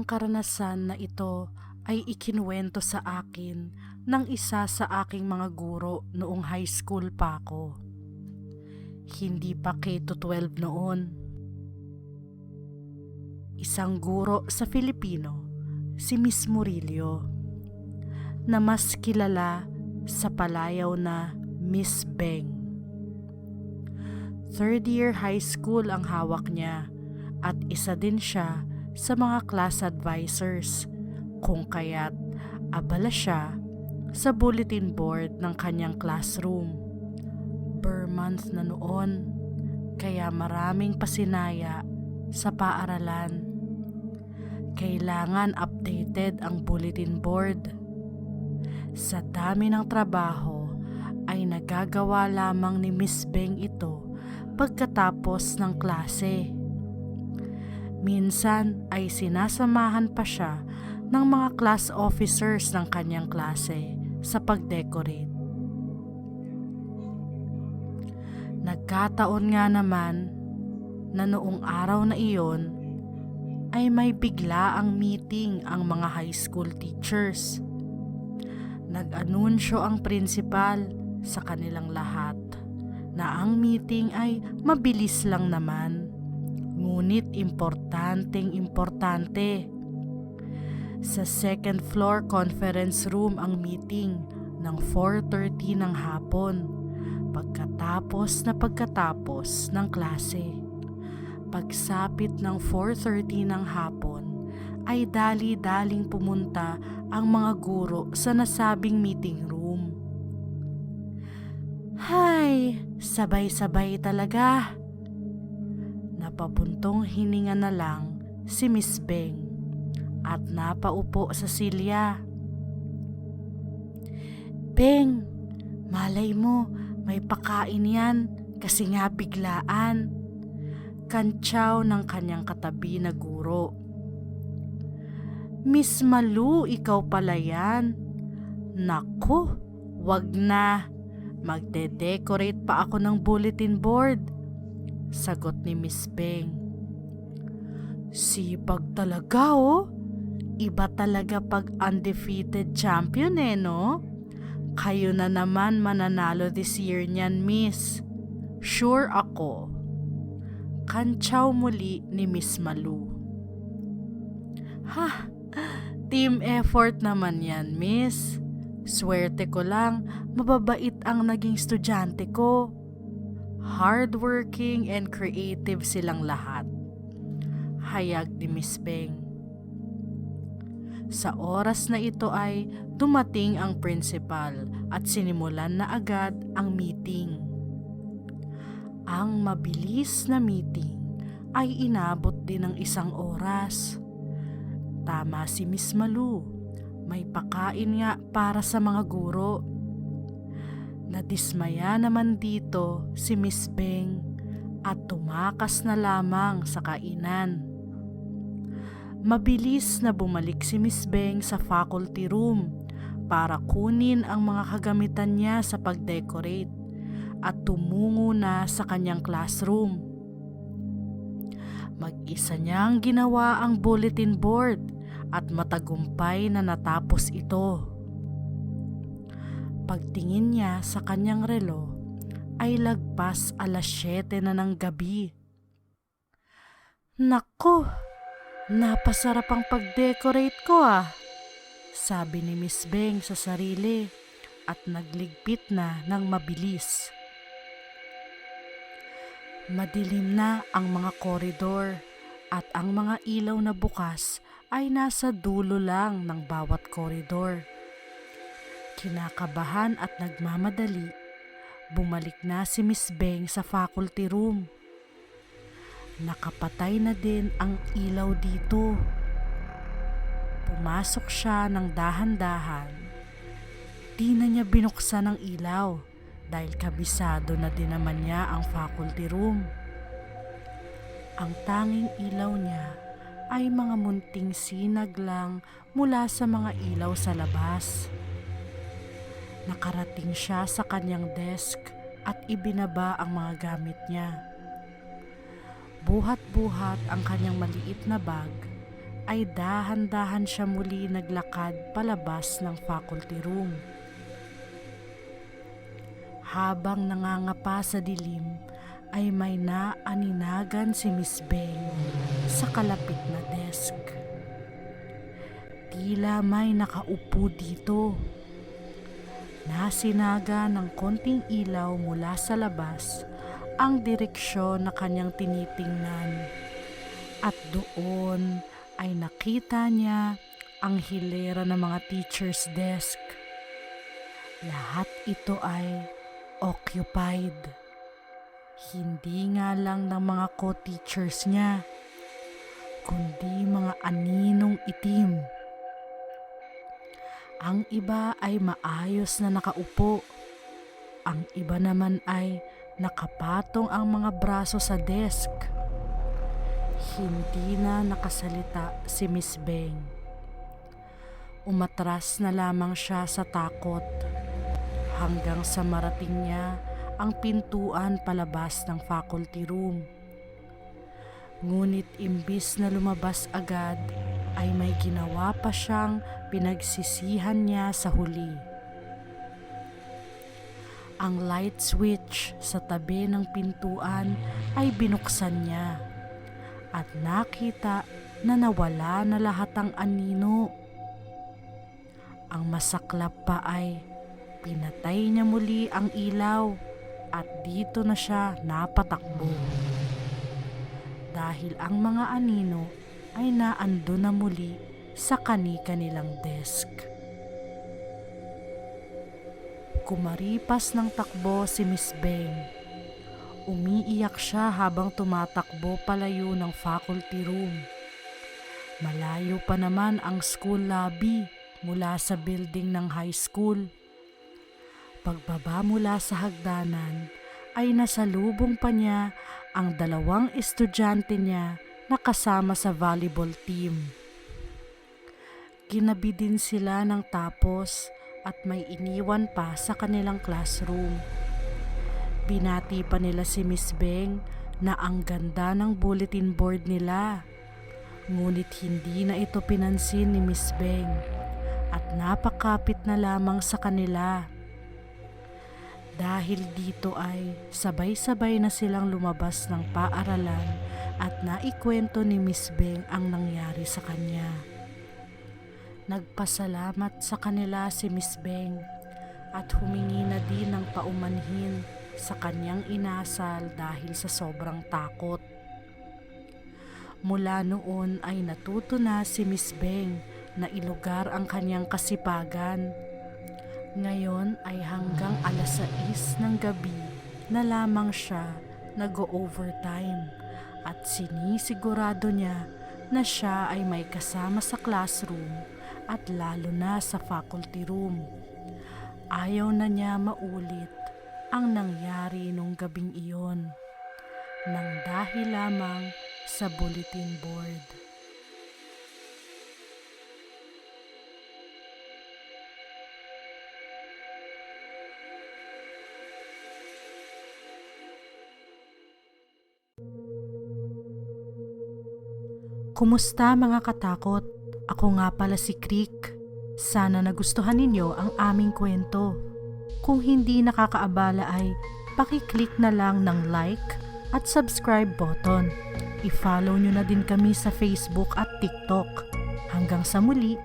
karanasan na ito ay ikinuwento sa akin ng isa sa aking mga guro noong high school pa ako. Hindi pa K-12 noon. Isang guro sa Filipino, si Miss Murillo, na mas kilala sa palayaw na Miss Beng. Third year high school ang hawak niya at isa din siya sa mga class advisors, kung kaya't abala siya sa bulletin board ng kanyang classroom. Per month na noon, kaya maraming pasinaya sa paaralan. Kailangan updated ang bulletin board. Sa dami ng trabaho ay nagagawa lamang ni Miss Beng ito pagkatapos ng klase. Minsan ay sinasamahan pa siya ng mga class officers ng kanyang klase sa pag-decorate. Nagkataon nga naman na noong araw na iyon ay may bigla ang meeting ang mga high school teachers. Nag-anunsyo ang principal sa kanilang lahat na ang meeting ay mabilis lang naman, ngunit importante. Sa second floor conference room ang meeting ng 4:30 ng hapon, pagkatapos ng klase. Pagsapit ng 4:30 ng hapon ay dali-daling pumunta ang mga guro sa nasabing meeting room. Hay, sabay-sabay talaga. Napabuntong hininga na lang si Miss Beng at napaupo sa silya. Beng, malay mo may pakain yan kasi nga biglaan. Kantsaw ng kanyang katabi na guro. Miss Malu, ikaw pala yan. Naku, wag na. Magde-decorate pa ako ng bulletin board, sagot ni Miss Beng. Sipag talaga oh. Iba talaga pag undefeated champion no? Kayo na naman mananalo this year niyan, Miss. Sure ako. Kantsaw muli ni Miss Malu. Ha, team effort naman yan, Miss. Swerte ko lang, mababait ang naging estudyante ko. Hardworking and creative silang lahat, hayag ni Miss Beng. Sa oras na ito ay dumating ang principal at sinimulan na agad ang meeting. Ang mabilis na meeting ay inabot din ng 1 oras. Tama si Miss Malu, may pakain nga para sa mga guro. Nadismaya naman dito si Miss Beng at tumakas na lamang sa kainan. Mabilis na bumalik si Miss Beng sa faculty room para kunin ang mga kagamitan niya sa pag-decorate at tumungo na sa kanyang classroom. Mag-isa niyang ginawa ang bulletin board at matagumpay na natapos ito. Pagtingin niya sa kanyang relo ay lagpas 7:00 na ng gabi. Naku, napasarap ang pag-decorate ko sabi ni Miss Beng sa sarili at nagligpit na ng mabilis. Madilim na ang mga koridor at ang mga ilaw na bukas ay nasa dulo lang ng bawat koridor. Kinakabahan at nagmamadali, bumalik na si Miss Beng sa faculty room. Nakapatay na din ang ilaw dito. Pumasok siya ng dahan-dahan. Di na niya binuksan ang ilaw dahil kabisado na din naman niya ang faculty room. Ang tanging ilaw niya ay mga munting sinag lang mula sa mga ilaw sa labas. Nakarating siya sa kanyang desk at ibinaba ang mga gamit niya. Buhat-buhat ang kanyang maliit na bag ay dahan-dahan siya muli naglakad palabas ng faculty room. Habang nangangapa sa dilim, ay may naaninagan si Miss Beng sa kalapit na desk. Tila may nakaupo dito. Nasinaga ng konting ilaw mula sa labas ang direksyon na kanyang tinitingnan, at doon ay nakita niya ang hilera ng mga teacher's desk. Lahat ito ay occupied. Hindi nga lang ng mga co-teachers niya, kundi mga aninong itim. Ang iba ay maayos na nakaupo. Ang iba naman ay nakapatong ang mga braso sa desk. Hindi na nakasalita si Miss Beng. Umatras na lamang siya sa takot hanggang sa marating niya ang pintuan palabas ng faculty room. Ngunit imbis na lumabas agad, ay may ginawa pa siyang pinagsisihan niya sa huli. Ang light switch sa tabi ng pintuan ay binuksan niya at nakita na nawala na lahat ang anino. Ang masaklap pa ay pinatay niya muli ang ilaw at dito na siya napatakbo. Dahil ang mga anino ay naando na muli sa kani-kanilang desk. Kumaripas ng takbo si Miss Beng. Umiiyak siya habang tumatakbo palayo ng faculty room. Malayo pa naman ang school lobby mula sa building ng high school. Pagbaba mula sa hagdanan ay nasalubong pa niya ang 2 estudyante niya na kasama sa volleyball team. Ginabi din sila ng tapos at may iniwan pa sa kanilang classroom. Binati pa nila si Miss Beng na ang ganda ng bulletin board nila. Ngunit hindi na ito pinansin ni Miss Beng at napakapit na lamang sa kanila. Dahil dito ay sabay-sabay na silang lumabas ng paaralan at naikwento ni Miss Beng ang nangyari sa kanya. Nagpasalamat sa kanila si Miss Beng at humingi na din ng paumanhin sa kanyang inasal dahil sa sobrang takot. Mula noon ay natuto na si Miss Beng na ilugar ang kanyang kasipagan. Ngayon ay hanggang 6:00 ng gabi na lamang siya nag-overtime at sinisigurado niya na siya ay may kasama sa classroom at lalo na sa faculty room. Ayaw na niya maulit ang nangyari nung gabing iyon nang dahil lamang sa bulletin board. Kumusta mga katakot? Ako nga pala si Creek. Sana nagustuhan ninyo ang aming kwento. Kung hindi nakakaabala ay paki-click na lang ng like at subscribe button. I-follow nyo na din kami sa Facebook at TikTok. Hanggang sa muli!